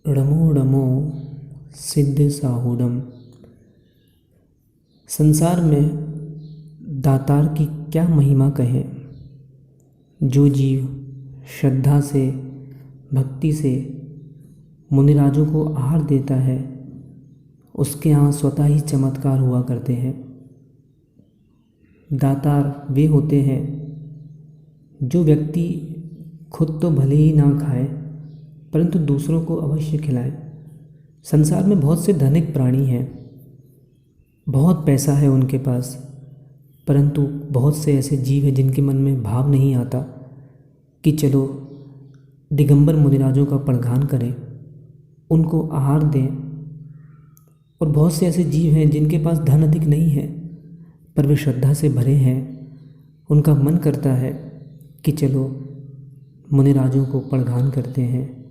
ड़मो ड़मो सिद्ध साहूडम। संसार में दातार की क्या महिमा कहें। जो जीव श्रद्धा से, भक्ति से मुनिराजों को आहार देता है, उसके यहाँ स्वतः ही चमत्कार हुआ करते हैं। दातार वे होते हैं जो व्यक्ति खुद तो भले ही ना खाए परंतु दूसरों को अवश्य खिलाए। संसार में बहुत से धनिक प्राणी हैं, बहुत पैसा है उनके पास, परंतु बहुत से ऐसे जीव हैं जिनके मन में भाव नहीं आता कि चलो दिगंबर मुनिराजों का पड़गान करें, उनको आहार दें। और बहुत से ऐसे जीव हैं जिनके पास धन अधिक नहीं है पर वे श्रद्धा से भरे हैं। उनका मन करता है कि चलो मुनिराजों को पड़गान करते हैं,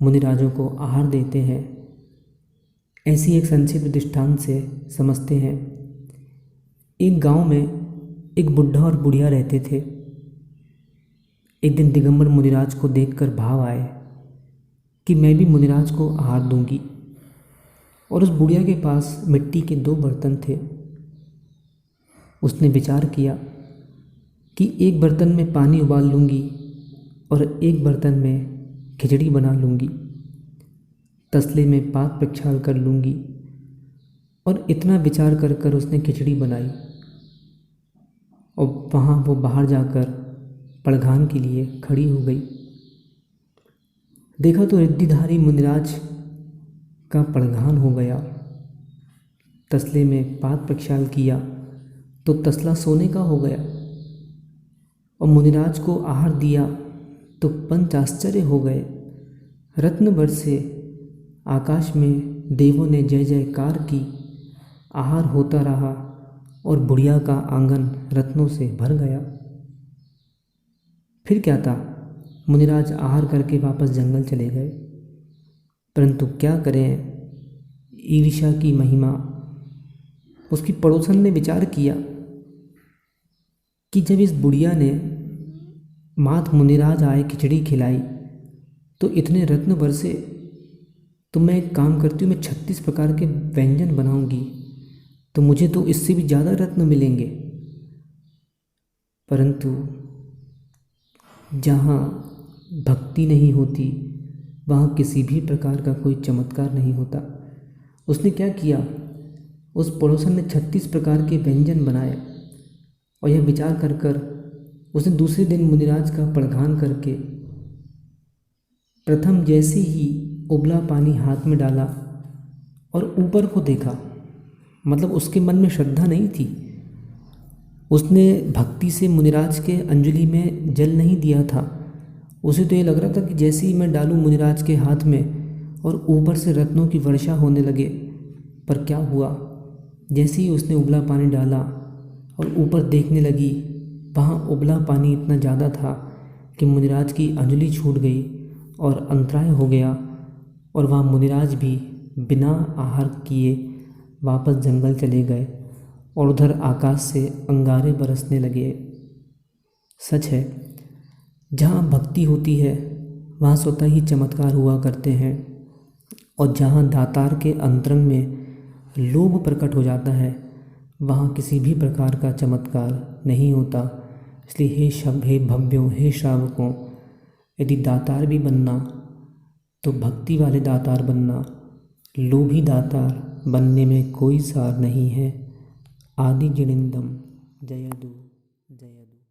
मुनिराजों को आहार देते हैं। ऐसी एक संक्षिप्त दृष्टांत से समझते हैं। एक गांव में एक बुढ़ा और बुढ़िया रहते थे। एक दिन दिगंबर मुनिराज को देखकर भाव आए कि मैं भी मुनिराज को आहार दूंगी। और उस बुढ़िया के पास मिट्टी के 2 बर्तन थे। उसने विचार किया कि एक बर्तन में पानी उबाल लूँगी और एक बर्तन में खिचड़ी बना लूँगी, तसले में पात प्रक्षाल कर लूँगी। और इतना विचार कर कर उसने खिचड़ी बनाई और वहाँ वो बाहर जाकर पड़गान के लिए खड़ी हो गई। देखा तो रिद्धिधारी मुनिराज का पड़गान हो गया। तसले में पात प्रक्षाल किया तो तसला सोने का हो गया और मुनिराज को आहार दिया तो पंच आश्चर्य हो गए। रत्न बरसे, आकाश में देवों ने जय जयकार की, आहार होता रहा और बुढ़िया का आंगन रत्नों से भर गया। फिर क्या था, मुनिराज आहार करके वापस जंगल चले गए। परंतु क्या करें, ईर्ष्या की महिमा। उसकी पड़ोसन ने विचार किया कि जब इस बुढ़िया ने मात मुनिराज आए खिचड़ी खिलाई तो इतने रत्न बरसे, तो मैं एक काम करती हूँ, मैं 36 प्रकार के व्यंजन बनाऊंगी तो मुझे तो इससे भी ज़्यादा रत्न मिलेंगे। परंतु जहाँ भक्ति नहीं होती वहाँ किसी भी प्रकार का कोई चमत्कार नहीं होता। उसने क्या किया, उस पड़ोसन ने 36 प्रकार के व्यंजन बनाए और यह विचार कर कर उसने दूसरे दिन मुनिराज का पड़गान करके प्रथम जैसे ही उबला पानी हाथ में डाला और ऊपर को देखा। मतलब उसके मन में श्रद्धा नहीं थी। उसने भक्ति से मुनिराज के अंजलि में जल नहीं दिया था। उसे तो ये लग रहा था कि जैसे ही मैं डालूं मुनिराज के हाथ में और ऊपर से रत्नों की वर्षा होने लगे। पर क्या हुआ, जैसे ही उसने उबला पानी डाला और ऊपर देखने लगी, वहाँ उबला पानी इतना ज़्यादा था कि मुनिराज की अंजलि छूट गई और अंतराय हो गया। और वहाँ मुनिराज भी बिना आहार किए वापस जंगल चले गए और उधर आकाश से अंगारे बरसने लगे। सच है, जहाँ भक्ति होती है वहाँ स्वतः ही चमत्कार हुआ करते हैं। और जहाँ दातार के अंतरंग में लोभ प्रकट हो जाता है वहाँ किसी भी प्रकार का चमत्कार नहीं होता। इसलिए हे भव्यों, हे श्रावकों, यदि दातार भी बनना तो भक्ति वाले दातार बनना। लोभी दातार बनने में कोई सार नहीं है। आदि जिणिंदम जयदु जयदु।